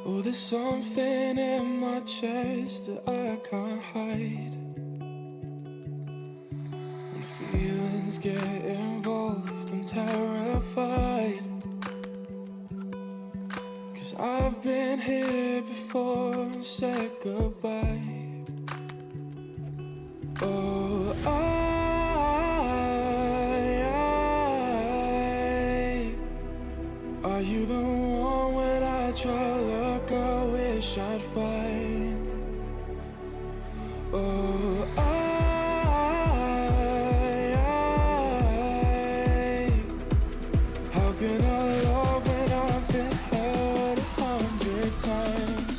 Oh, there's something in my chest that I can't hide. When feelings get involved, I'm terrified. 'Cause I've been here before and said goodbye. Oh, are you the one when I try to look, I wish I'd find? Oh, how can I love when I've been hurt 100 times?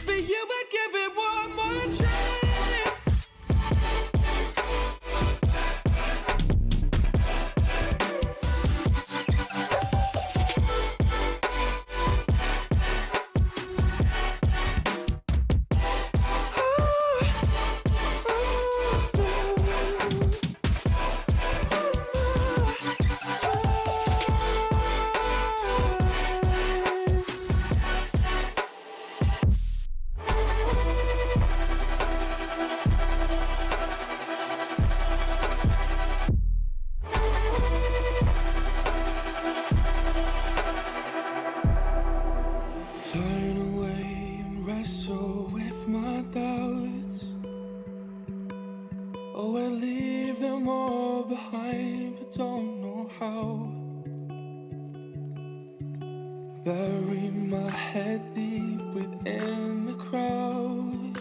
But you would give it one more try. Turn away and wrestle with my doubts. Oh, I leave them all behind, but don't know how. Bury my head deep within the crowd,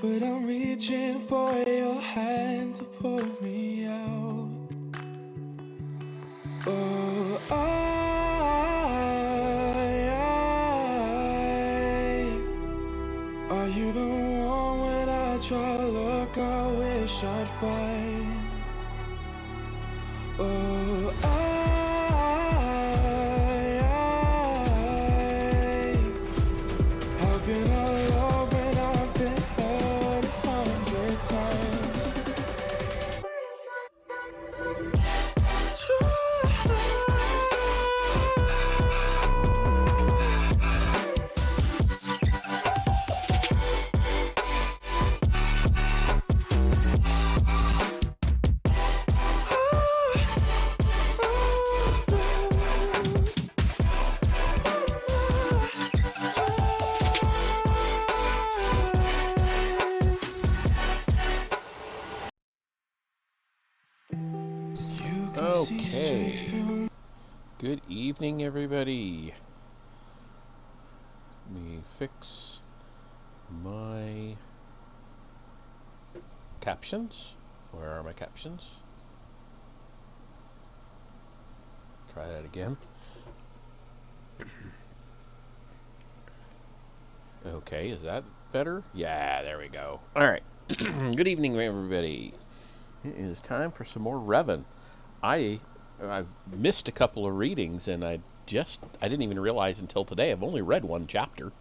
but I'm reaching for your hand to pull me out. Oh, are you the one when I try to look, I wish I'd find? Oh, how can I love when I've been hurt 100 times? Okay. Good evening, everybody. Let me fix my captions. Where are my captions? Try that again. Okay, is that better? Yeah, there we go. All right. Good evening, everybody. It is time for some more Revan. I've missed a couple of readings, and I didn't even realize until today I've only read one chapter,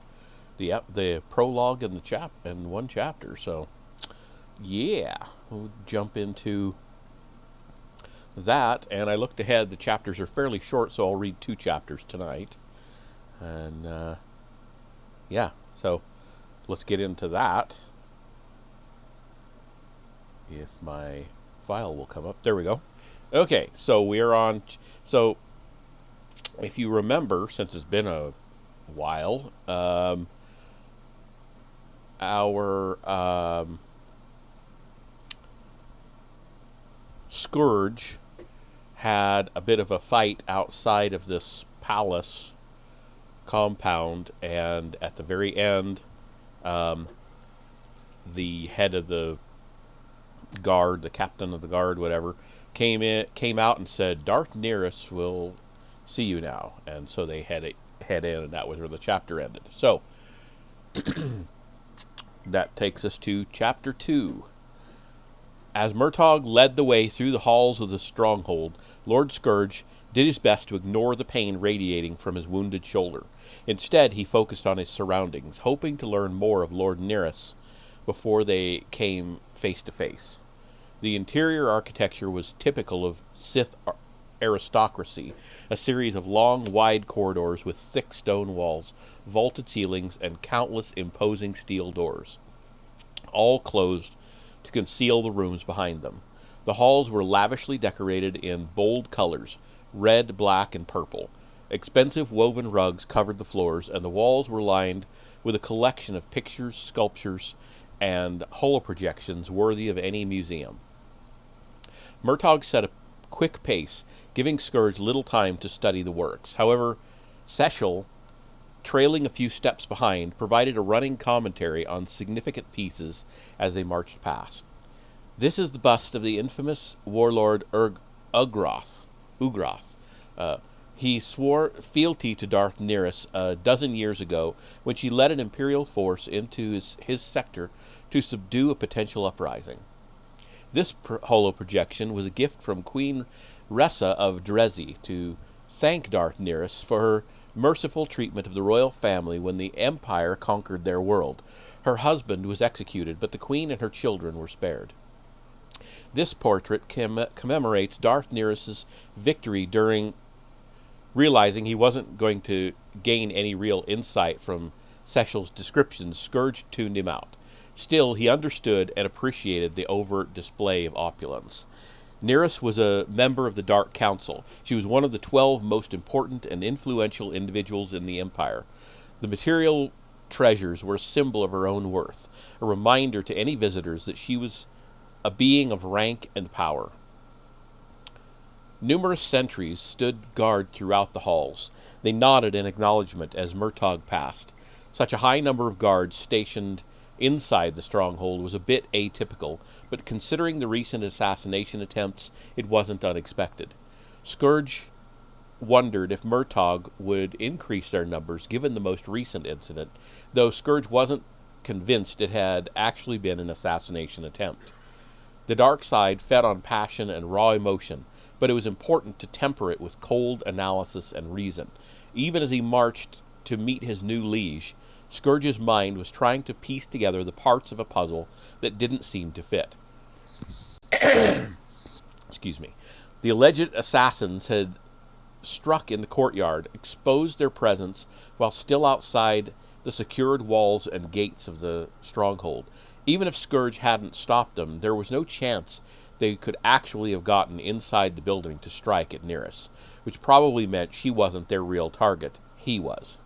the prologue and one chapter. So yeah, we'll jump into that. And I looked ahead; the chapters are fairly short, so I'll read 2 chapters tonight. And yeah, so let's get into that. If my file will come up, there we go. Okay, so we are on. So, if you remember, since it's been a while, our Scourge had a bit of a fight outside of this palace compound, and at the very end, the head of the guard, the captain of the guard, whatever, came out and said, "Darth Nearest will see you now," and so they head in, and that was where the chapter ended. So that takes us to chapter 2. As Murtagh led the way through the halls of the stronghold, Lord Scourge did his best to ignore the pain radiating from his wounded shoulder. Instead, he focused on his surroundings, hoping to learn more of Lord Nearest before they came face to face. The interior architecture was typical of Sith aristocracy, a series of long, wide corridors with thick stone walls, vaulted ceilings, and countless imposing steel doors, all closed to conceal the rooms behind them. The halls were lavishly decorated in bold colors, red, black, and purple. Expensive woven rugs covered the floors, and the walls were lined with a collection of pictures, sculptures, and holoprojections worthy of any museum. Murtagh set a quick pace, giving Scourge little time to study the works. However, Cecil, trailing a few steps behind, provided a running commentary on significant pieces as they marched past. This is the bust of the infamous warlord Ugroth. He swore fealty to Darth Nihilus a dozen years ago when she led an Imperial force into his sector to subdue a potential uprising. This holo-projection was a gift from Queen Ressa of Drezi to thank Darth Nihilus for her merciful treatment of the royal family when the Empire conquered their world. Her husband was executed, but the Queen and her children were spared. This portrait commemorates Darth Nihilus' victory during realizing he wasn't going to gain any real insight from Cecil's descriptions. Scourge tuned him out. Still, he understood and appreciated the overt display of opulence. Nihilus was a member of the Dark Council. She was one of the 12 most important and influential individuals in the Empire. The material treasures were a symbol of her own worth, a reminder to any visitors that she was a being of rank and power. Numerous sentries stood guard throughout the halls. They nodded in acknowledgement as Murtagh passed. Such a high number of guards stationed inside the stronghold was a bit atypical, but considering the recent assassination attempts, it wasn't unexpected. Scourge wondered if Murtagh would increase their numbers given the most recent incident, though Scourge wasn't convinced it had actually been an assassination attempt. The dark side fed on passion and raw emotion, but it was important to temper it with cold analysis and reason. Even as he marched to meet his new liege, Scourge's mind was trying to piece together the parts of a puzzle that didn't seem to fit. Excuse me. The alleged assassins had struck in the courtyard, exposed their presence while still outside the secured walls and gates of the stronghold. Even if Scourge hadn't stopped them, there was no chance they could actually have gotten inside the building to strike at Nihilus, which probably meant she wasn't their real target. He was.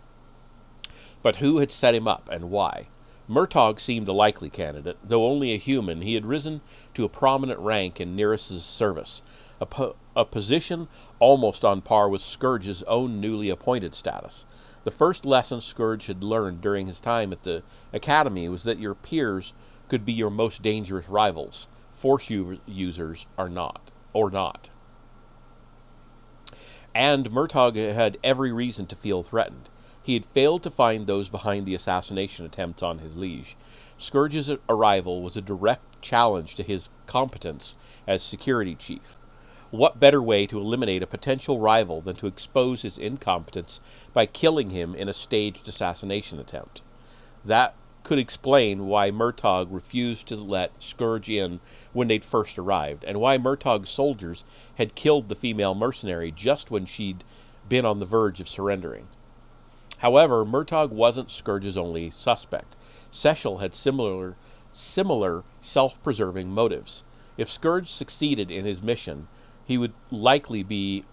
But who had set him up, and why? Murtagh seemed a likely candidate. Though only a human, he had risen to a prominent rank in Nihilus' service, a position almost on par with Scourge's own newly appointed status. The first lesson Scourge had learned during his time at the Academy was that your peers could be your most dangerous rivals. Force users are not. And Murtagh had every reason to feel threatened. He had failed to find those behind the assassination attempts on his liege. Scourge's arrival was a direct challenge to his competence as security chief. What better way to eliminate a potential rival than to expose his incompetence by killing him in a staged assassination attempt? That could explain why Murtagh refused to let Scourge in when they'd first arrived, and why Murtagh's soldiers had killed the female mercenary just when she'd been on the verge of surrendering. However, Murtagh wasn't Scourge's only suspect. Cecil had similar self-preserving motives. If Scourge succeeded in his mission, he would likely be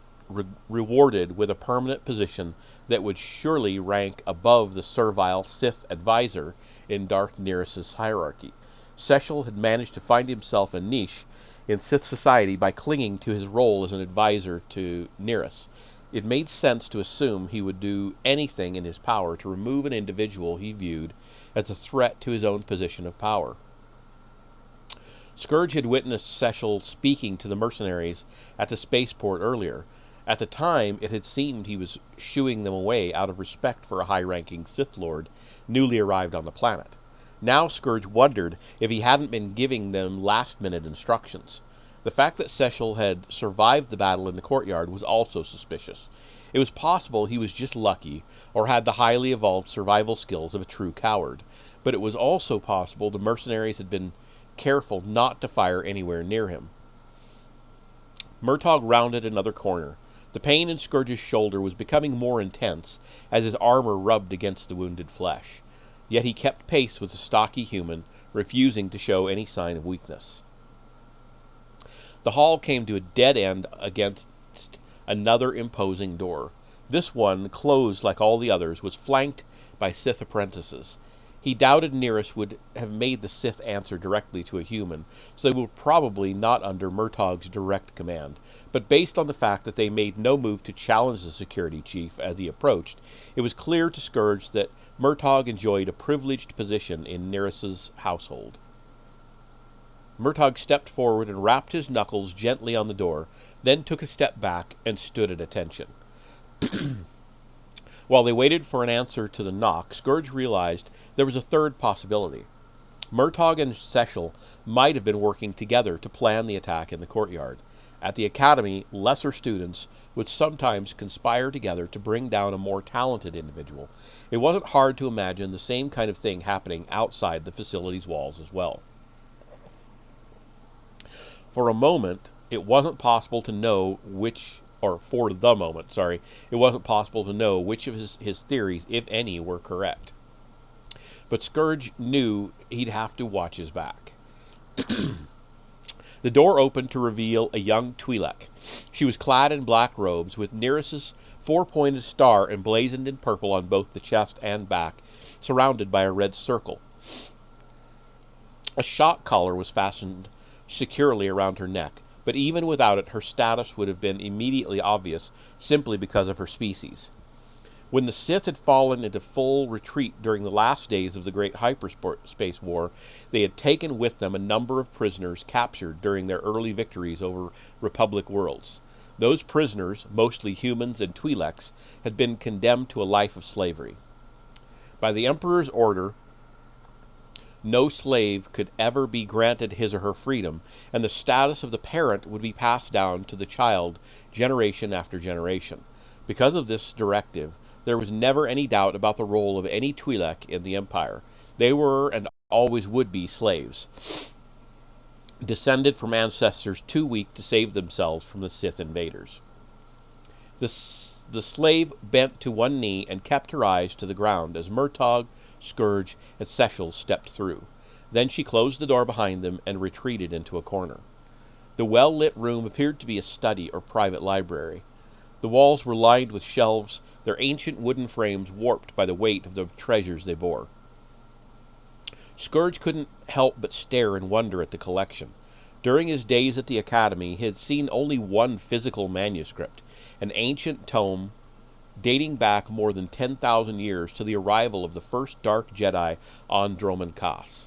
rewarded with a permanent position that would surely rank above the servile Sith advisor in Darth Nihilus' hierarchy. Cecil had managed to find himself a niche in Sith society by clinging to his role as an advisor to Nihilus. It made sense to assume he would do anything in his power to remove an individual he viewed as a threat to his own position of power. Scourge had witnessed Cecil speaking to the mercenaries at the spaceport earlier. At the time, it had seemed he was shooing them away out of respect for a high-ranking Sith Lord newly arrived on the planet. Now Scourge wondered if he hadn't been giving them last-minute instructions. The fact that Cecil had survived the battle in the courtyard was also suspicious. It was possible he was just lucky, or had the highly evolved survival skills of a true coward. But it was also possible the mercenaries had been careful not to fire anywhere near him. Murtaugh rounded another corner. The pain in Scourge's shoulder was becoming more intense as his armor rubbed against the wounded flesh. Yet he kept pace with the stocky human, refusing to show any sign of weakness. The hall came to a dead end against another imposing door. This one, closed like all the others, was flanked by Sith apprentices. He doubted Nearest would have made the Sith answer directly to a human, so they were probably not under Murtaugh's direct command. But based on the fact that they made no move to challenge the security chief as he approached, it was clear to Scourge that Murtaugh enjoyed a privileged position in Nearest's household. Murtaugh stepped forward and rapped his knuckles gently on the door, then took a step back and stood at attention. While they waited for an answer to the knock, Scourge realized there was a third possibility. Murtaugh and Sechel might have been working together to plan the attack in the courtyard. At the academy, lesser students would sometimes conspire together to bring down a more talented individual. It wasn't hard to imagine the same kind of thing happening outside the facility's walls as well. For the moment, it wasn't possible to know which of his theories, if any, were correct. But Scourge knew he'd have to watch his back. The door opened to reveal a young Twi'lek. She was clad in black robes, with Nearest's four-pointed star emblazoned in purple on both the chest and back, surrounded by a red circle. A shock collar was fastened securely around her neck, but even without it, her status would have been immediately obvious simply because of her species. When the Sith had fallen into full retreat during the last days of the Great Hyperspace War, they had taken with them a number of prisoners captured during their early victories over Republic worlds. Those prisoners, mostly humans and Twi'leks, had been condemned to a life of slavery. By the Emperor's order, no slave could ever be granted his or her freedom, and the status of the parent would be passed down to the child generation after generation. Because of this directive, there was never any doubt about the role of any Twi'lek in the Empire. They were and always would be slaves, descended from ancestors too weak to save themselves from the Sith invaders. The slave bent to one knee and kept her eyes to the ground as Murtaugh, Scourge, and Sechel stepped through. Then she closed the door behind them and retreated into a corner. The well-lit room appeared to be a study or private library. The walls were lined with shelves, their ancient wooden frames warped by the weight of the treasures they bore. Scourge couldn't help but stare and wonder at the collection. During his days at the academy, he had seen only one physical manuscript, an ancient tome dating back more than 10,000 years to the arrival of the first Dark Jedi on Dromund Kaas.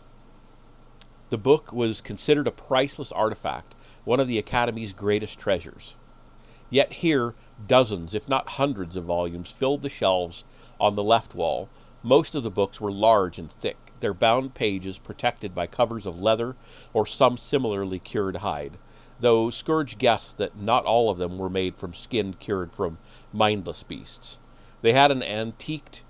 The book was considered a priceless artifact, one of the Academy's greatest treasures. Yet here, dozens, if not hundreds of volumes filled the shelves on the left wall. Most of the books were large and thick, their bound pages protected by covers of leather or some similarly cured hide, though Scourge guessed that not all of them were made from skin cured from mindless beasts. They had an antiquated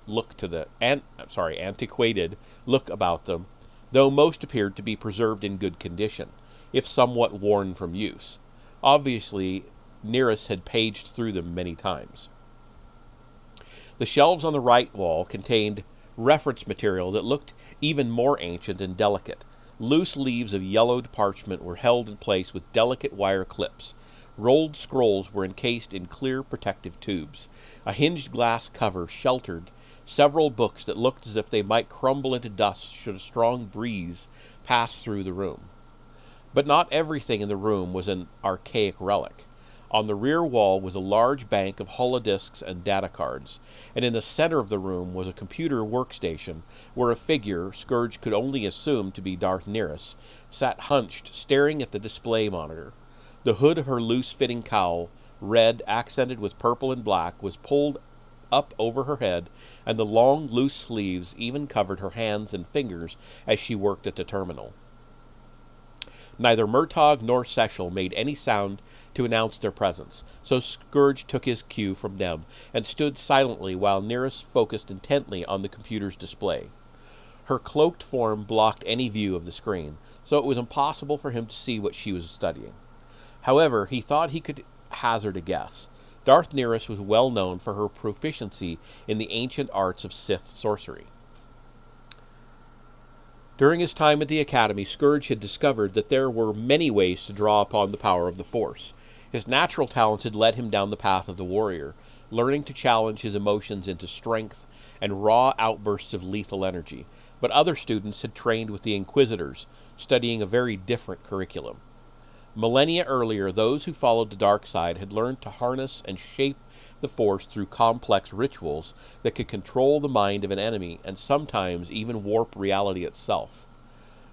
look about them, though most appeared to be preserved in good condition, if somewhat worn from use. Obviously, Nearest had paged through them many times. The shelves on the right wall contained reference material that looked even more ancient and delicate. Loose leaves of yellowed parchment were held in place with delicate wire clips. Rolled scrolls were encased in clear protective tubes. A hinged glass cover sheltered several books that looked as if they might crumble into dust should a strong breeze pass through the room. But not everything in the room was an archaic relic. On the rear wall was a large bank of holodisks and data cards, and in the center of the room was a computer workstation where a figure, Scourge could only assume to be Darth Nearest, sat hunched, staring at the display monitor. The hood of her loose-fitting cowl, red, accented with purple and black, was pulled up over her head, and the long, loose sleeves even covered her hands and fingers as she worked at the terminal. Neither Murtaugh nor Sechel made any sound to announce their presence, so Scourge took his cue from them and stood silently while Nearest focused intently on the computer's display. Her cloaked form blocked any view of the screen, so it was impossible for him to see what she was studying. However, he thought he could hazard a guess. Darth Nihilus was well known for her proficiency in the ancient arts of Sith sorcery. During his time at the Academy, Scourge had discovered that there were many ways to draw upon the power of the Force. His natural talents had led him down the path of the warrior, learning to challenge his emotions into strength and raw outbursts of lethal energy. But other students had trained with the Inquisitors, studying a very different curriculum. Millennia earlier, those who followed the dark side had learned to harness and shape the Force through complex rituals that could control the mind of an enemy and sometimes even warp reality itself.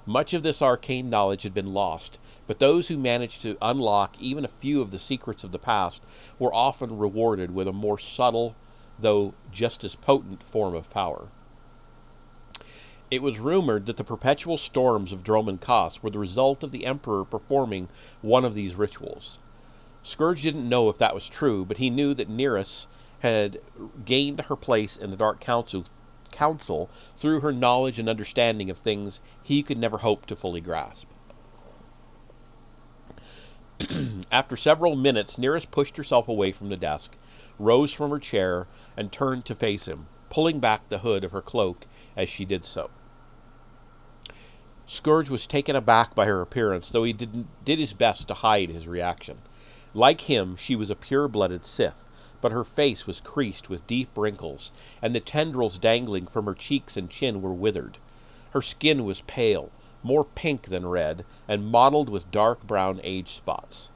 Much of this arcane knowledge had been lost, but those who managed to unlock even a few of the secrets of the past were often rewarded with a more subtle, though just as potent, form of power. It was rumored that the perpetual storms of Dromund Kaas were the result of the Emperor performing one of these rituals. Scourge didn't know if that was true, but he knew that Nihilus had gained her place in the Dark Council through her knowledge and understanding of things he could never hope to fully grasp. After several minutes, Nihilus pushed herself away from the desk, rose from her chair, and turned to face him, pulling back the hood of her cloak as she did so. Scourge was taken aback by her appearance, though he did his best to hide his reaction. Like him, she was a pure-blooded Sith, but her face was creased with deep wrinkles, and the tendrils dangling from her cheeks and chin were withered. Her skin was pale, more pink than red, and mottled with dark brown age spots.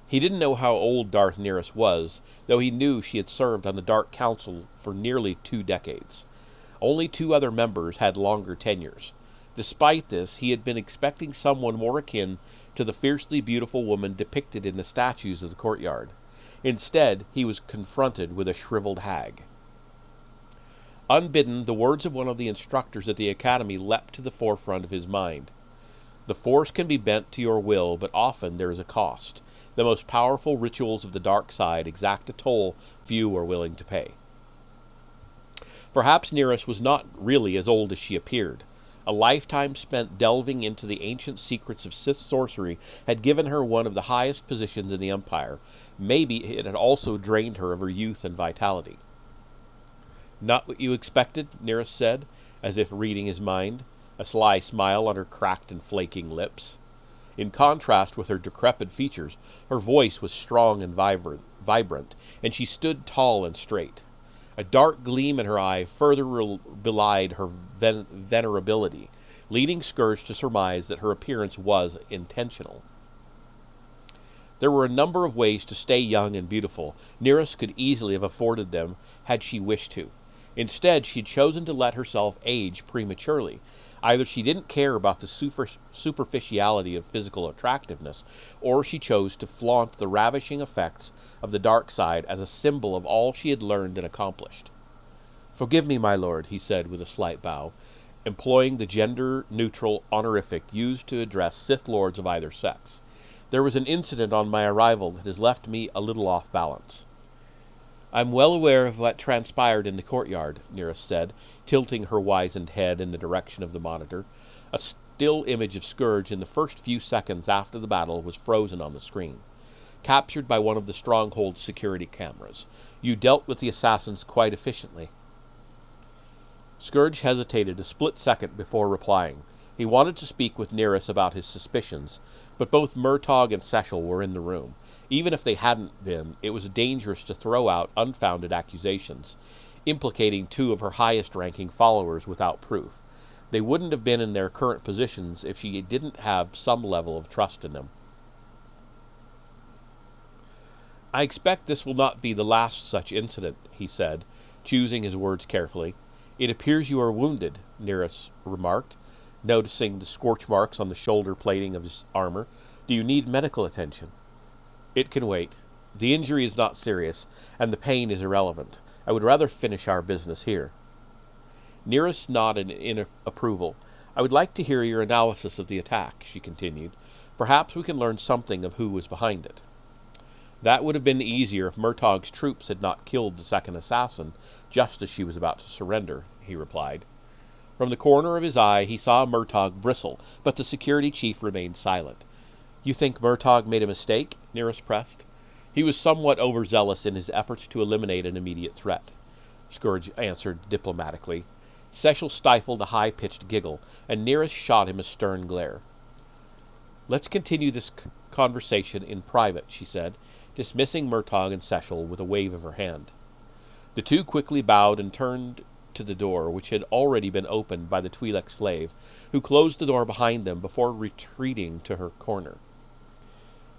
He didn't know how old Darth Nihilus was, though he knew she had served on the Dark Council for nearly 2 decades. Only 2 other members had longer tenures. Despite this, he had been expecting someone more akin to the fiercely beautiful woman depicted in the statues of the courtyard. Instead, he was confronted with a shriveled hag. Unbidden, the words of one of the instructors at the Academy leapt to the forefront of his mind. The Force can be bent to your will, but often there is a cost. The most powerful rituals of the dark side exact a toll few are willing to pay. Perhaps Nihilus was not really as old as she appeared. A lifetime spent delving into the ancient secrets of Sith sorcery had given her one of the highest positions in the Empire. Maybe it had also drained her of her youth and vitality. "Not what you expected?" Nihilus said, as if reading his mind, a sly smile on her cracked and flaking lips. In contrast with her decrepit features, her voice was strong and vibrant, and she stood tall and straight. A dark gleam in her eye further belied her venerability, leading Scourge to surmise that her appearance was intentional. There were a number of ways to stay young and beautiful. Nihilus could easily have afforded them had she wished to. Instead, she'd chosen to let herself age prematurely. Either she didn't care about the superficiality of physical attractiveness, or she chose to flaunt the ravishing effects of the dark side as a symbol of all she had learned and accomplished. "Forgive me, my lord," he said with a slight bow, employing the gender-neutral honorific used to address Sith lords of either sex. "There was an incident on my arrival that has left me a little off balance." "I'm well aware of what transpired in the courtyard," Nihilus said, tilting her wizened head in the direction of the monitor. A still image of Scourge in the first few seconds after the battle was frozen on the screen, captured by one of the Stronghold's security cameras. "You dealt with the assassins quite efficiently." Scourge hesitated a split second before replying. He wanted to speak with Nihilus about his suspicions, but both Murtaugh and Sechel were in the room. Even if they hadn't been, it was dangerous to throw out unfounded accusations, implicating 2 of her highest-ranking followers without proof. They wouldn't have been in their current positions if she didn't have some level of trust in them. "I expect this will not be the last such incident," he said, choosing his words carefully. "It appears you are wounded," Nihilus remarked, noticing the scorch marks on the shoulder plating of his armor. "Do you need medical attention?" "It can wait. The injury is not serious, and the pain is irrelevant. I would rather finish our business here." Nihilus nodded in approval. "I would like to hear your analysis of the attack," she continued. "Perhaps we can learn something of who was behind it." "That would have been easier if Murtaugh's troops had not killed the second assassin, just as she was about to surrender," he replied. From the corner of his eye he saw Murtaugh bristle, but the security chief remained silent. You think Murtagh made a mistake? Nearest pressed. He was somewhat overzealous in his efforts to eliminate an immediate threat, Scourge answered diplomatically. Seshel stifled a high-pitched giggle, and Nearest shot him a stern glare. Let's continue this conversation in private, she said, dismissing Murtagh and Seshel with a wave of her hand. The two quickly bowed and turned to the door, which had already been opened by the Twi'lek slave, who closed the door behind them before retreating to her corner.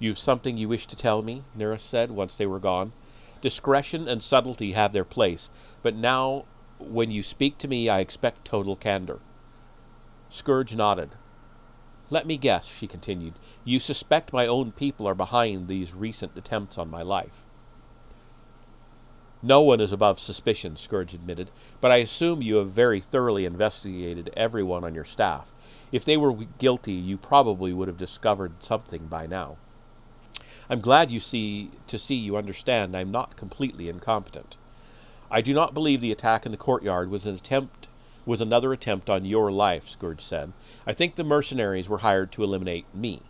"You've something you wish to tell me?" Nearest said, once they were gone. "Discretion and subtlety have their place, but now, when you speak to me, I expect total candor." Scourge nodded. "Let me guess," she continued. "You suspect my own people are behind these recent attempts on my life." "No one is above suspicion," Scourge admitted, "but I assume you have very thoroughly investigated everyone on your staff. If they were guilty, you probably would have discovered something by now. I'm glad to see you understand I'm not completely incompetent. I do not believe the attack in the courtyard was another attempt on your life," Scourge said. "I think the mercenaries were hired to eliminate me.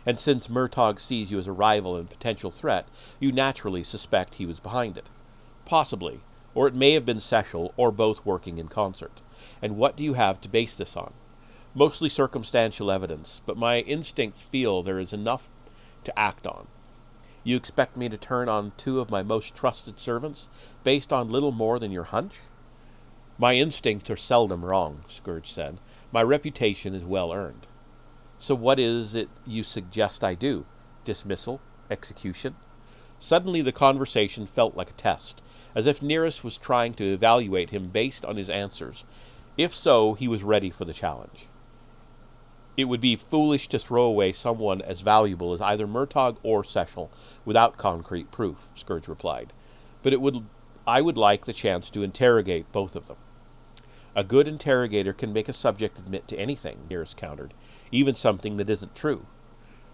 And since Murtagh sees you as a rival and potential threat, you naturally suspect he was behind it. Possibly, or it may have been Seshel, or both working in concert. And what do you have to base this on?" "Mostly circumstantial evidence, but my instincts feel there is enough to act on." "You expect me to turn on two of my most trusted servants, based on little more than your hunch?" "My instincts are seldom wrong," Scourge said. "My reputation is well earned." "So what is it you suggest I do? Dismissal? Execution?" Suddenly the conversation felt like a test, as if Nearest was trying to evaluate him based on his answers. If so, he was ready for the challenge. "It would be foolish to throw away someone as valuable as either Murtagh or Seshel without concrete proof," Scourge replied. "But I would like the chance to interrogate both of them." "A good interrogator can make a subject admit to anything," Nearest countered, "even something that isn't true."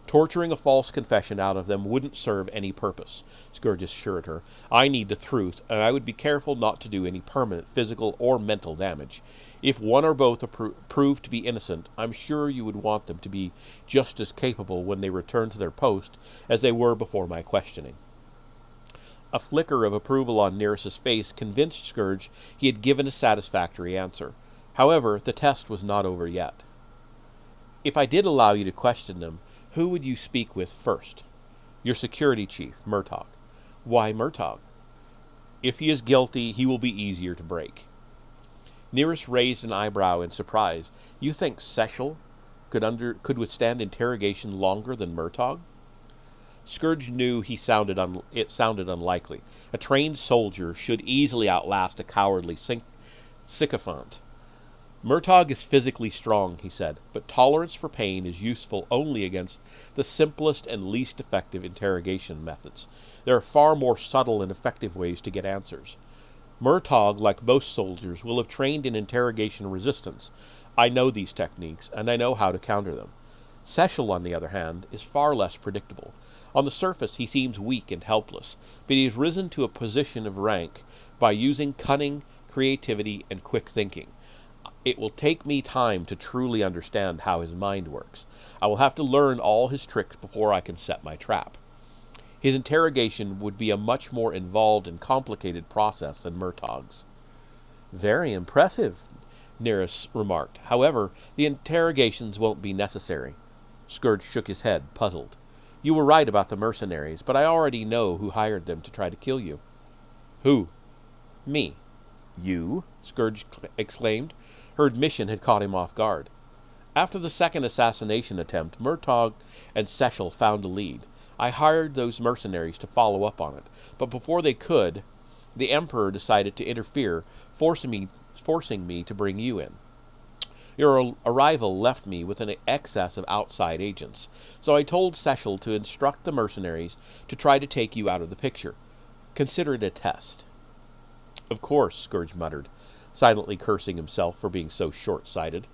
"Torturing a false confession out of them wouldn't serve any purpose," Scourge assured her. "I need the truth, and I would be careful not to do any permanent physical or mental damage. If one or both prove to be innocent, I'm sure you would want them to be just as capable when they return to their post as they were before my questioning." A flicker of approval on Nearest's face convinced Scourge he had given a satisfactory answer. However, the test was not over yet. "If I did allow you to question them, who would you speak with first?" "Your security chief, Murtagh." "Why Murtagh?" "If he is guilty, he will be easier to break." Nearest raised an eyebrow in surprise. "You think Seshel could withstand interrogation longer than Murtagh?" Scourge knew it sounded unlikely. A trained soldier should easily outlast a cowardly sycophant. "Murtagh is physically strong," he said, "but tolerance for pain is useful only against the simplest and least effective interrogation methods. There are far more subtle and effective ways to get answers. Murtagh, like most soldiers, will have trained in interrogation resistance. I know these techniques, and I know how to counter them. Seshel, on the other hand, is far less predictable. On the surface he seems weak and helpless, but he has risen to a position of rank by using cunning, creativity, and quick thinking. It will take me time to truly understand how his mind works. I will have to learn all his tricks before I can set my trap. His interrogation would be a much more involved and complicated process than Murtagh's." "Very impressive," Nearest remarked. "However, the interrogations won't be necessary." Scourge shook his head, puzzled. "You were right about the mercenaries, but I already know who hired them to try to kill you." "Who?" "Me." "You?" Scourge exclaimed. Her admission had caught him off guard. "After the second assassination attempt, Murtagh and Seshel found a lead. I hired those mercenaries to follow up on it, but before they could, the Emperor decided to interfere, forcing me to bring you in. Your arrival left me with an excess of outside agents, so I told Seshel to instruct the mercenaries to try to take you out of the picture. Consider it a test." "Of course," Scourge muttered, silently cursing himself for being so short-sighted.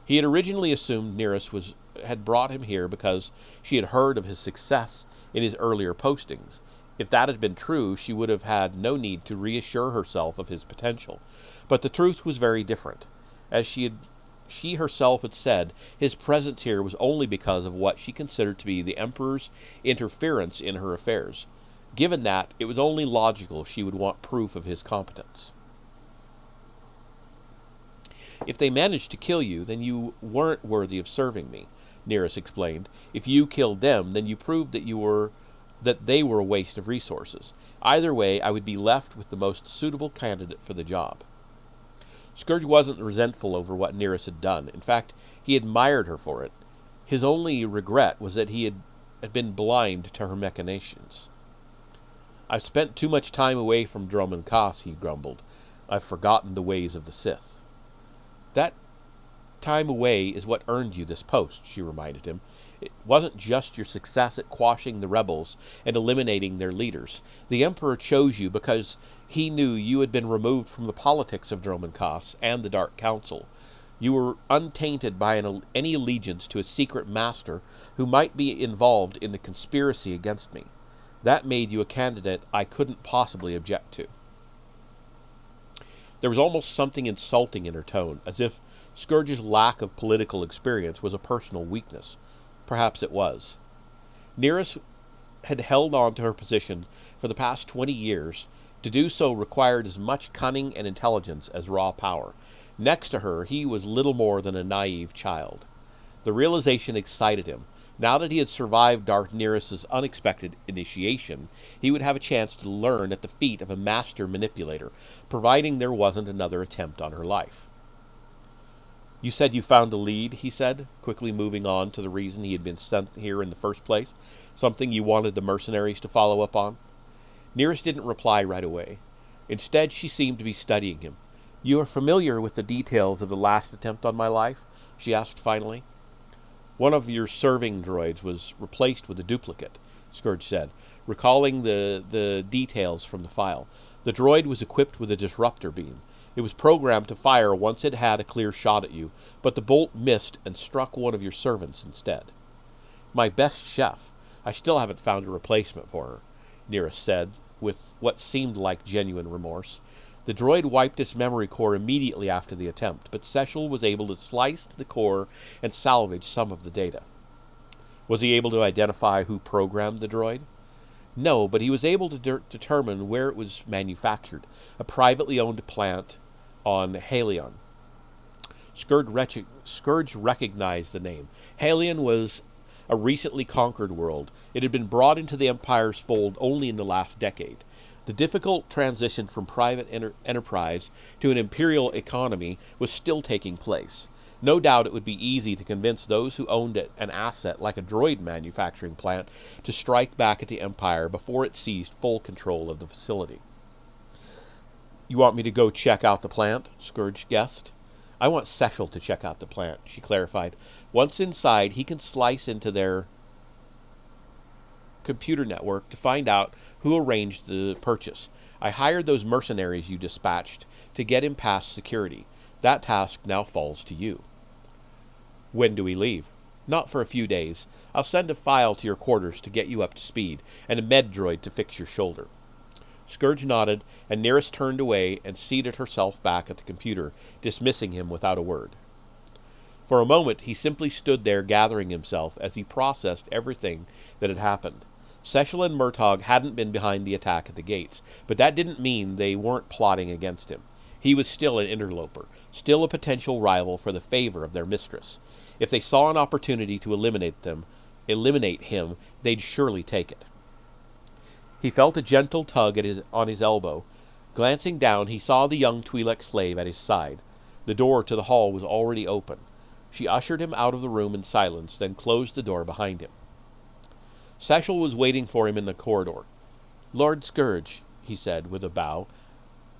He had originally assumed Nearest had brought him here because she had heard of his success in his earlier postings. If that had been true, she would have had no need to reassure herself of his potential. But the truth was very different. As she she herself had said his presence here was only because of what she considered to be the Emperor's interference in her affairs. Given that, it was only logical she would want proof of his competence. "If they managed to kill you, then you weren't worthy of serving me," Nereus explained. "If you killed them, then you proved that they were a waste of resources. Either way, I would be left with the most suitable candidate for the job." Scourge wasn't resentful over what Nereus had done. In fact, he admired her for it. His only regret was that he had been blind to her machinations. "I've spent too much time away from Dromund Kaas," he grumbled. "I've forgotten the ways of the Sith." "That time away is what earned you this post," she reminded him. "It wasn't just your success at quashing the rebels and eliminating their leaders. The Emperor chose you because he knew you had been removed from the politics of Dromund Kaas and the Dark Council. You were untainted by any allegiance to a secret master who might be involved in the conspiracy against me. That made you a candidate I couldn't possibly object to." There was almost something insulting in her tone, as if Scourge's lack of political experience was a personal weakness. Perhaps it was. Nereus had held on to her position for the past 20 years. To do so required as much cunning and intelligence as raw power. Next to her, he was little more than a naive child. The realization excited him. Now that he had survived Darth Nereus' unexpected initiation, he would have a chance to learn at the feet of a master manipulator, providing there wasn't another attempt on her life. "You said you found a lead," he said, quickly moving on to the reason he had been sent here in the first place, something you wanted the mercenaries to follow up on. Nereus didn't reply right away. Instead, she seemed to be studying him. "You are familiar with the details of the last attempt on my life?" she asked finally. "One of your serving droids was replaced with a duplicate," Scourge said, recalling the details from the file. "The droid was equipped with a disruptor beam. It was programmed to fire once it had a clear shot at you, but the bolt missed and struck one of your servants instead." "My best chef. I still haven't found a replacement for her," Nereus said, with what seemed like genuine remorse. The droid wiped its memory core immediately after the attempt, but Seshel was able to slice the core and salvage some of the data. "Was he able to identify who programmed the droid?" "No, but he was able to determine where it was manufactured, a privately owned plant on Halion." Scourge recognized the name. Halion was a recently conquered world. It had been brought into the Empire's fold only in the last decade. The difficult transition from private enterprise to an imperial economy was still taking place. No doubt it would be easy to convince those who owned an asset like a droid manufacturing plant to strike back at the Empire before it seized full control of the facility. "You want me to go check out the plant?" Scourge guessed. "I want Seshel to check out the plant," she clarified. "Once inside, he can slice into their computer network to find out who arranged the purchase. I hired those mercenaries you dispatched to get him past security. That task now falls to you." "When do we leave?" "Not for a few days. I'll send a file to your quarters to get you up to speed, and a med droid to fix your shoulder." Scourge nodded, and Nereus turned away and seated herself back at the computer, dismissing him without a word. For a moment, he simply stood there gathering himself as he processed everything that had happened. Seshel and Murtaugh hadn't been behind the attack at the gates, but that didn't mean they weren't plotting against him. He was still an interloper, still a potential rival for the favor of their mistress. If they saw an opportunity to eliminate him, they'd surely take it. He felt a gentle tug on his elbow. Glancing down, he saw the young Twi'lek slave at his side. The door to the hall was already open. She ushered him out of the room in silence, then closed the door behind him. Seshel was waiting for him in the corridor. "Lord Scourge," he said with a bow,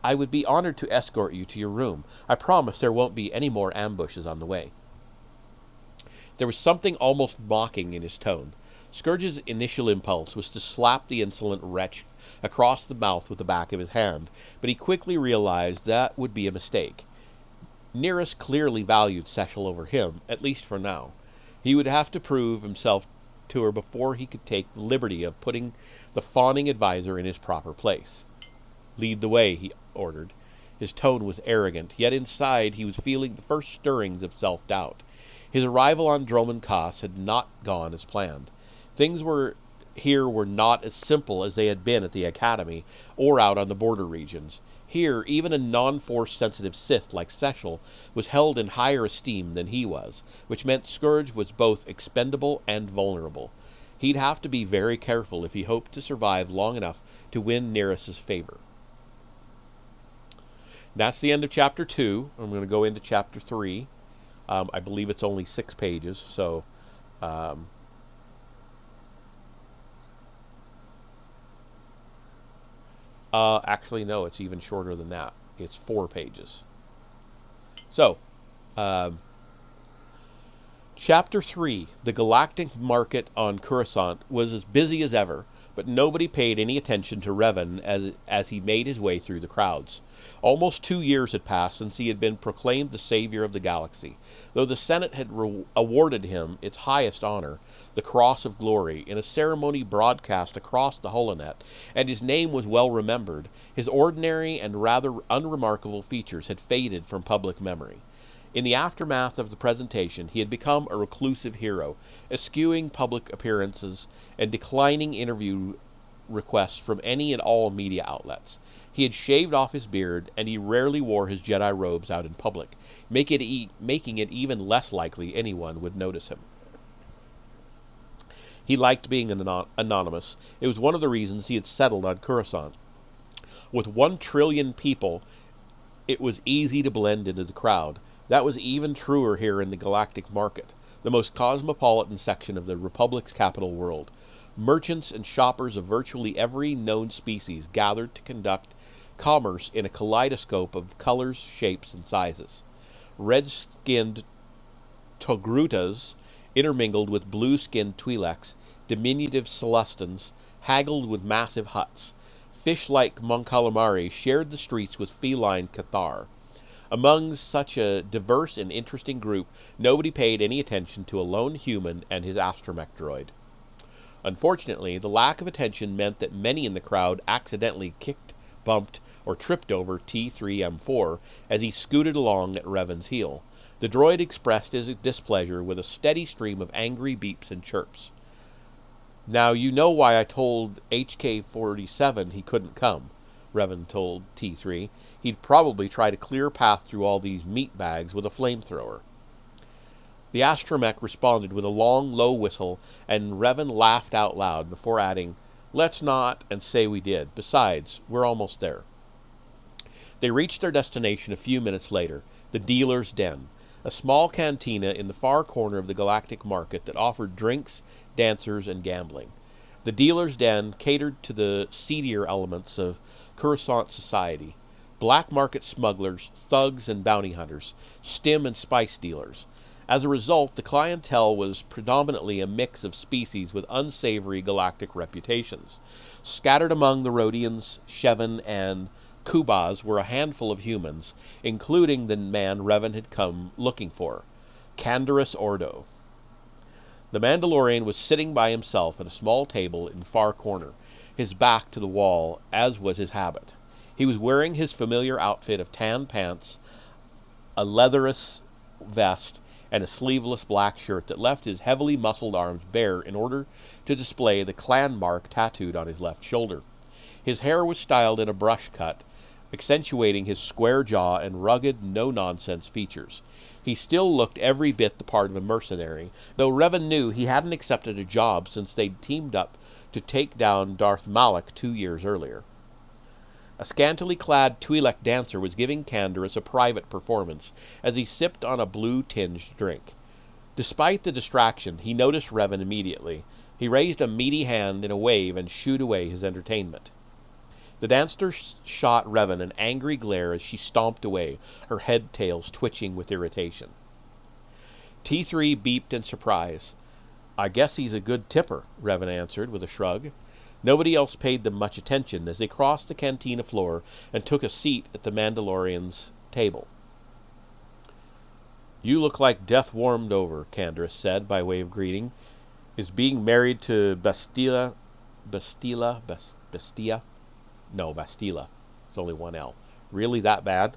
"I would be honored to escort you to your room. I promise there won't be any more ambushes on the way." There was something almost mocking in his tone. Scourge's initial impulse was to slap the insolent wretch across the mouth with the back of his hand, but he quickly realized that would be a mistake. Nereus clearly valued Seshel over him, at least for now. He would have to prove himself to her before he could take the liberty of putting the fawning advisor in his proper place. "Lead the way," he ordered. His tone was arrogant, yet inside he was feeling the first stirrings of self-doubt. His arrival on Droman Kaas had not gone as planned. Things were not as simple as they had been at the Academy or out on the border regions. Here, even a non-force-sensitive Sith like Sechel was held in higher esteem than he was, which meant Scourge was both expendable and vulnerable. He'd have to be very careful if he hoped to survive long enough to win Neris's favor. That's the end of Chapter 2. I'm going to go into Chapter 3. I believe it's only 6 pages, so... actually, no, it's even shorter than that. It's 4 pages. So, Chapter 3, the galactic market on Coruscant, was as busy as ever, but nobody paid any attention to Revan as he made his way through the crowds. Almost 2 years had passed since he had been proclaimed the savior of the galaxy, though the Senate had awarded him its highest honor, the Cross of Glory, in a ceremony broadcast across the holonet, and his name was well remembered. His ordinary and rather unremarkable features had faded from public memory. In the aftermath of the presentation, he had become a reclusive hero, eschewing public appearances and declining interview requests from any and all media outlets. He had shaved off his beard, and he rarely wore his Jedi robes out in public, making it even less likely anyone would notice him. He liked being anonymous. It was one of the reasons he had settled on Coruscant. With 1 trillion people, it was easy to blend into the crowd. That was even truer here in the galactic market, the most cosmopolitan section of the Republic's capital world. Merchants and shoppers of virtually every known species gathered to conduct commerce in a kaleidoscope of colors, shapes, and sizes. Red-skinned Togrutas intermingled with blue-skinned Twi'leks, diminutive Celestins haggled with massive Hutts. Fish-like Mon Calamari shared the streets with feline Cathar. Among such a diverse and interesting group, nobody paid any attention to a lone human and his astromech droid. Unfortunately, the lack of attention meant that many in the crowd accidentally kicked, bumped, or tripped over T3M4 as he scooted along at Revan's heel. The droid expressed his displeasure with a steady stream of angry beeps and chirps. "Now you know why I told HK-47 he couldn't come," Revan told T3. "He'd probably try to clear a path through all these meat bags with a flamethrower." The astromech responded with a long, low whistle, and Revan laughed out loud before adding, "Let's not and say we did. Besides, we're almost there." They reached their destination a few minutes later, the Dealer's Den, a small cantina in the far corner of the galactic market that offered drinks, dancers, and gambling. The Dealer's Den catered to the seedier elements of Coruscant society: black market smugglers, thugs, and bounty hunters, stim and spice dealers. As a result, the clientele was predominantly a mix of species with unsavory galactic reputations. Scattered among the Rhodians, Shevan, and Kubas were a handful of humans, including the man Revan had come looking for, Canderous Ordo. The Mandalorian was sitting by himself at a small table in the far corner, his back to the wall, as was his habit. He was wearing his familiar outfit of tan pants, a leatherous vest, and a sleeveless black shirt that left his heavily muscled arms bare in order to display the clan mark tattooed on his left shoulder. His hair was styled in a brush cut, accentuating his square jaw and rugged, no-nonsense features. He still looked every bit the part of a mercenary, though Revan knew he hadn't accepted a job since they'd teamed up to take down Darth Malak 2 years earlier. A scantily clad Twi'lek dancer was giving Canderous a private performance as he sipped on a blue-tinged drink. Despite the distraction, he noticed Revan immediately. He raised a meaty hand in a wave and shooed away his entertainment. The dancer shot Revan an angry glare as she stomped away, her head tails twitching with irritation. T3 beeped in surprise. "I guess he's a good tipper," Revan answered with a shrug. Nobody else paid them much attention as they crossed the cantina floor and took a seat at the Mandalorian's table. "You look like death warmed over," Canderous said by way of greeting. "Is being married to Bastila? No, Bastila. It's only one L. Really that bad?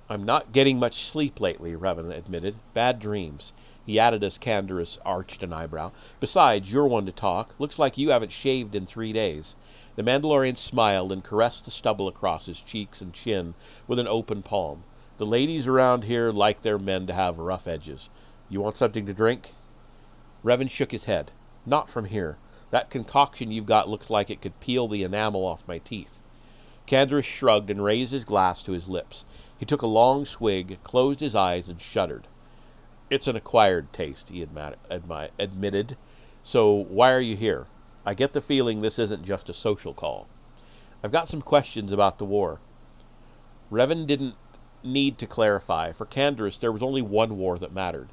I'm not getting much sleep lately, Revan admitted. Bad dreams. He added as Canderous arched an eyebrow. Besides, you're one to talk. Looks like you haven't shaved in 3 days. The Mandalorian smiled and caressed the stubble across his cheeks and chin with an open palm. The ladies around here like their men to have rough edges. You want something to drink? Revan shook his head. Not from here. That concoction you've got looks like it could peel the enamel off my teeth. Canderous shrugged and raised his glass to his lips. He took a long swig, closed his eyes, and shuddered. It's an acquired taste, he admitted. So why are you here? I get the feeling this isn't just a social call. I've got some questions about the war. Revan didn't need to clarify. For Canderous, there was only one war that mattered.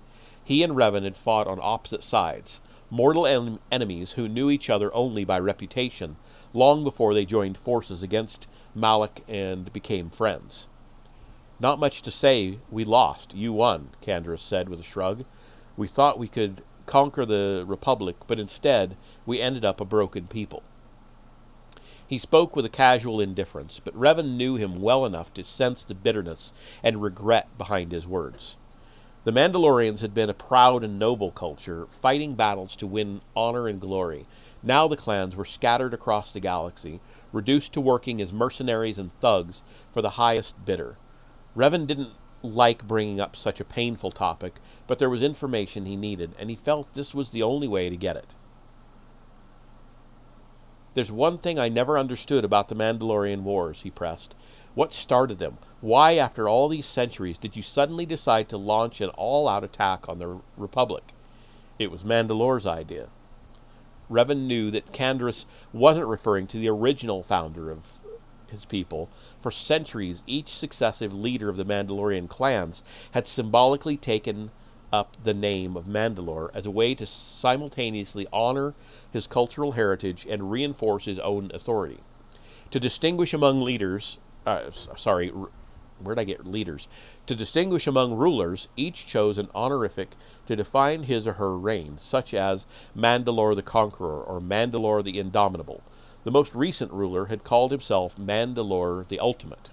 He and Revan had fought on opposite sides, mortal enemies who knew each other only by reputation, long before they joined forces against Malak and became friends. Not much to say. We lost. You won, Canderous said with a shrug. We thought we could conquer the Republic, but instead we ended up a broken people. He spoke with a casual indifference, but Revan knew him well enough to sense the bitterness and regret behind his words. The Mandalorians had been a proud and noble culture, fighting battles to win honor and glory. Now the clans were scattered across the galaxy, reduced to working as mercenaries and thugs for the highest bidder. Revan didn't like bringing up such a painful topic, but there was information he needed, and he felt this was the only way to get it. There's one thing I never understood about the Mandalorian Wars, he pressed. What started them? Why, after all these centuries, did you suddenly decide to launch an all-out attack on the Republic? It was Mandalore's idea. Revan knew that Canderous wasn't referring to the original founder of his people. For centuries, each successive leader of the Mandalorian clans had symbolically taken up the name of Mandalore as a way to simultaneously honor his cultural heritage and reinforce his own authority. To distinguish among leaders, To distinguish among rulers, each chose an honorific to define his or her reign, such as Mandalore the Conqueror or Mandalore the Indomitable. The most recent ruler had called himself Mandalore the Ultimate.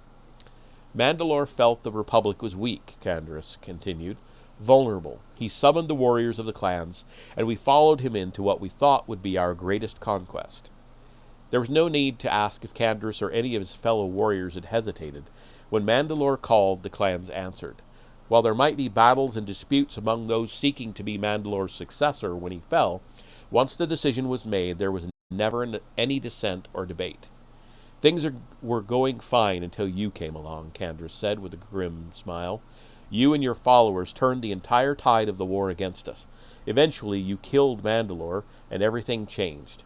Mandalore felt the Republic was weak, Canderous continued, vulnerable. He summoned the warriors of the clans, and we followed him into what we thought would be our greatest conquest. There was no need to ask if Canderous or any of his fellow warriors had hesitated. When Mandalore called, the clans answered. While there might be battles and disputes among those seeking to be Mandalore's successor when he fell, once the decision was made, there was never any dissent or debate. Things were going fine until you came along, Canderous said with a grim smile. You and your followers turned the entire tide of the war against us. Eventually, you killed Mandalore, and everything changed.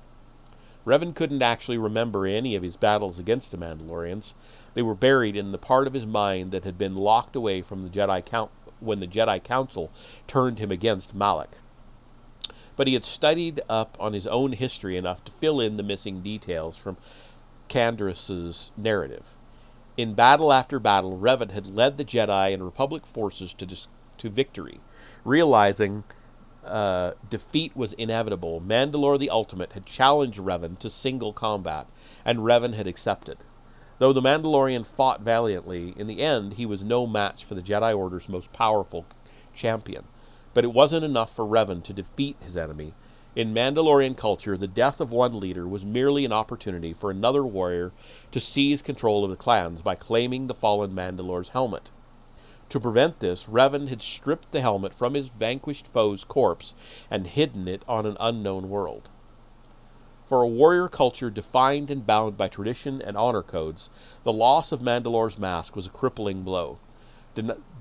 Revan couldn't actually remember any of his battles against the Mandalorians. They were buried in the part of his mind that had been locked away from the when the Jedi Council turned him against Malak. But he had studied up on his own history enough to fill in the missing details from Canderous's narrative. In battle after battle, Revan had led the Jedi and Republic forces to victory. Realizing defeat was inevitable, Mandalore the Ultimate had challenged Revan to single combat, and Revan had accepted. Though the Mandalorian fought valiantly, in the end he was no match for the Jedi Order's most powerful champion. But it wasn't enough for Revan to defeat his enemy. In Mandalorian culture, the death of one leader was merely an opportunity for another warrior to seize control of the clans by claiming the fallen Mandalore's helmet. To prevent this, Revan had stripped the helmet from his vanquished foe's corpse and hidden it on an unknown world. For a warrior culture defined and bound by tradition and honor codes, the loss of Mandalore's mask was a crippling blow.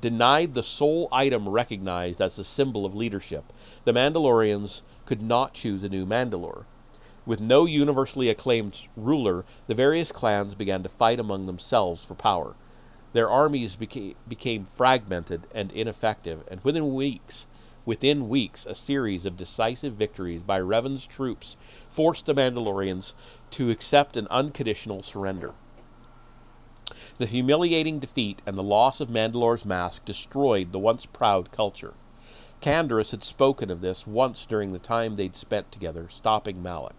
Denied the sole item recognized as the symbol of leadership, the Mandalorians could not choose a new Mandalore. With no universally acclaimed ruler, the various clans began to fight among themselves for power. Their armies became fragmented and ineffective, and within weeks, a series of decisive victories by Revan's troops forced the Mandalorians to accept an unconditional surrender. The humiliating defeat and the loss of Mandalore's mask destroyed the once proud culture. Canderous had spoken of this once during the time they'd spent together, stopping Malak.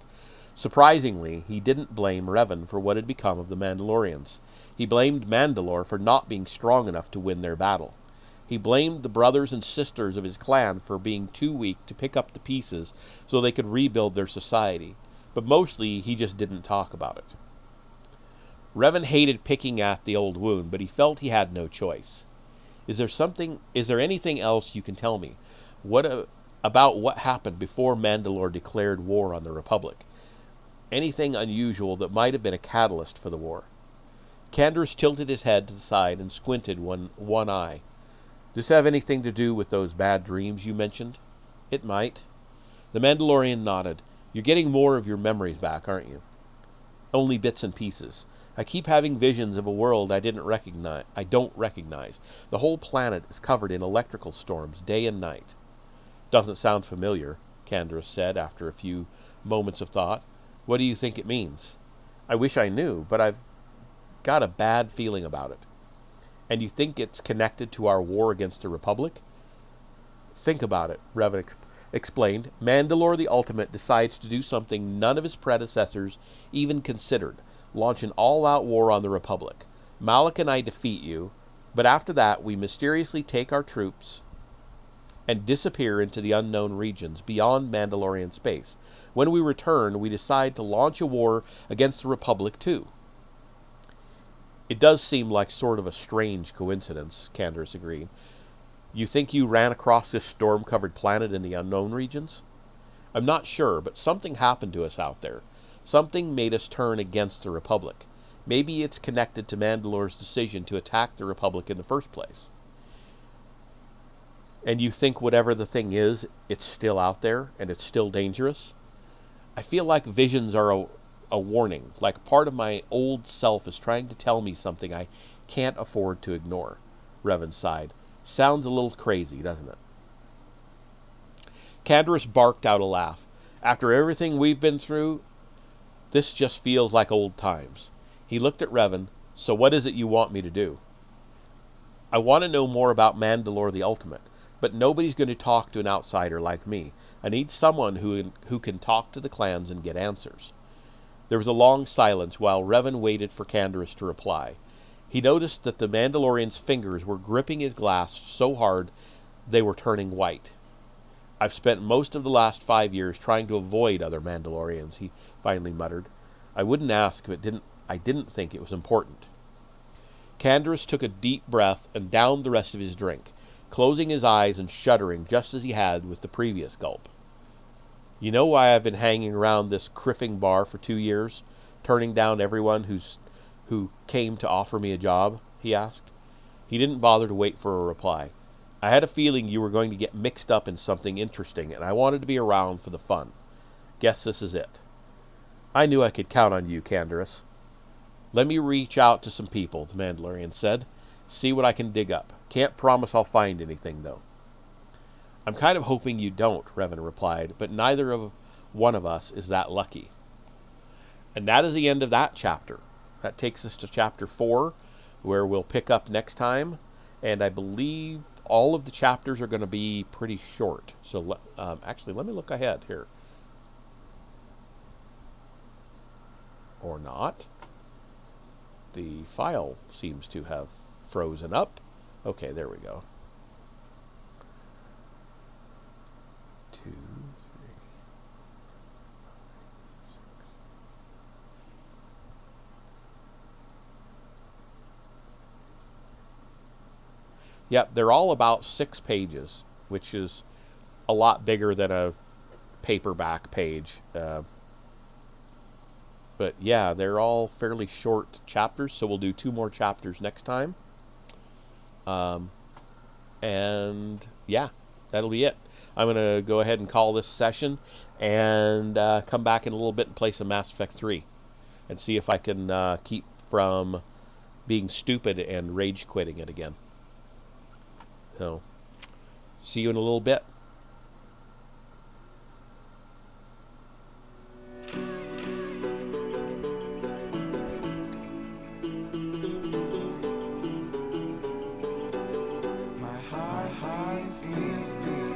Surprisingly, he didn't blame Revan for what had become of the Mandalorians. He blamed Mandalore for not being strong enough to win their battle. He blamed the brothers and sisters of his clan for being too weak to pick up the pieces so they could rebuild their society. But mostly, he just didn't talk about it. Revan hated picking at the old wound, but he felt he had no choice. Is there anything else you can tell me? About what happened before Mandalore declared war on the Republic? Anything unusual that might have been a catalyst for the war? Canderous tilted his head to the side and squinted one eye. Does this have anything to do with those bad dreams you mentioned? It might. The Mandalorian nodded. You're getting more of your memories back, aren't you? Only bits and pieces. I keep having visions of a world I don't recognize. The whole planet is covered in electrical storms, day and night. Doesn't sound familiar, Canderous said after a few moments of thought. What do you think it means? I wish I knew, but I've got a bad feeling about it. And you think it's connected to our war against the Republic? Think about it, Revan explained. Mandalore the Ultimate decides to do something none of his predecessors even considered. Launch an all-out war on the Republic. Malak and I defeat you, but after that we mysteriously take our troops and disappear into the unknown regions beyond Mandalorian space. When we return, we decide to launch a war against the Republic too. It does seem like sort of a strange coincidence, Canderous agreed. You think you ran across this storm-covered planet in the unknown regions? I'm not sure, but something happened to us out there. Something made us turn against the Republic. Maybe it's connected to Mandalore's decision to attack the Republic in the first place. And you think whatever the thing is, it's still out there, and it's still dangerous? I feel like visions are a warning, like part of my old self is trying to tell me something I can't afford to ignore. Revan sighed. Sounds a little crazy, doesn't it? Canderous barked out a laugh. After everything we've been through, this just feels like old times. He looked at Revan. So what is it you want me to do? I want to know more about Mandalore the Ultimate, but nobody's going to talk to an outsider like me. I need someone who can talk to the clans and get answers. There was a long silence while Revan waited for Canderous to reply. He noticed that the Mandalorian's fingers were gripping his glass so hard they were turning white. I've spent most of the last 5 years trying to avoid other Mandalorians, he finally muttered. I wouldn't ask if I didn't think it was important. Canderous took a deep breath and downed the rest of his drink, closing his eyes and shuddering just as he had with the previous gulp. You know why I've been hanging around this criffing bar for 2 years, turning down everyone who came to offer me a job? He asked. He didn't bother to wait for a reply. I had a feeling you were going to get mixed up in something interesting, and I wanted to be around for the fun. Guess this is it. I knew I could count on you, Canderous. Let me reach out to some people, the Mandalorian said. See what I can dig up. Can't promise I'll find anything, though. I'm kind of hoping you don't, Revan replied, but neither of one of us is that lucky. And that is the end of that chapter. That takes us to chapter 4, where we'll pick up next time. And I believe all of the chapters are going to be pretty short. So actually, let me look ahead here. Or not. The file seems to have frozen up. Okay, there we go. 2, 3, 6. Yep, they're all about 6 pages, which is a lot bigger than a paperback page. But yeah, they're all fairly short chapters, so we'll do 2 more chapters next time. And yeah, that'll be it. I'm going to go ahead and call this session and come back in a little bit and play some Mass Effect 3 and see if I can keep from being stupid and rage quitting it again. So, see you in a little bit.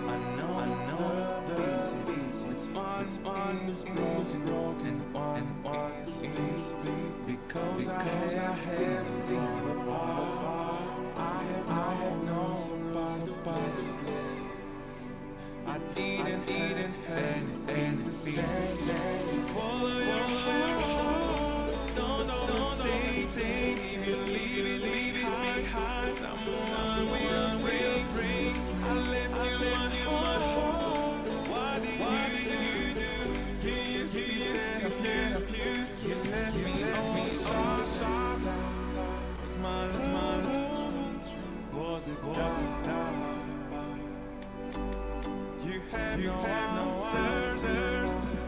I know this is response. is broken and one is because I have seen all I have known somebody. I didn't have anything to say. Follow your heart, don't take if you leave it behind. Someone will bring. I left you my heart. What did you do? You left me soft. Was my love? Was it love? You have no answers.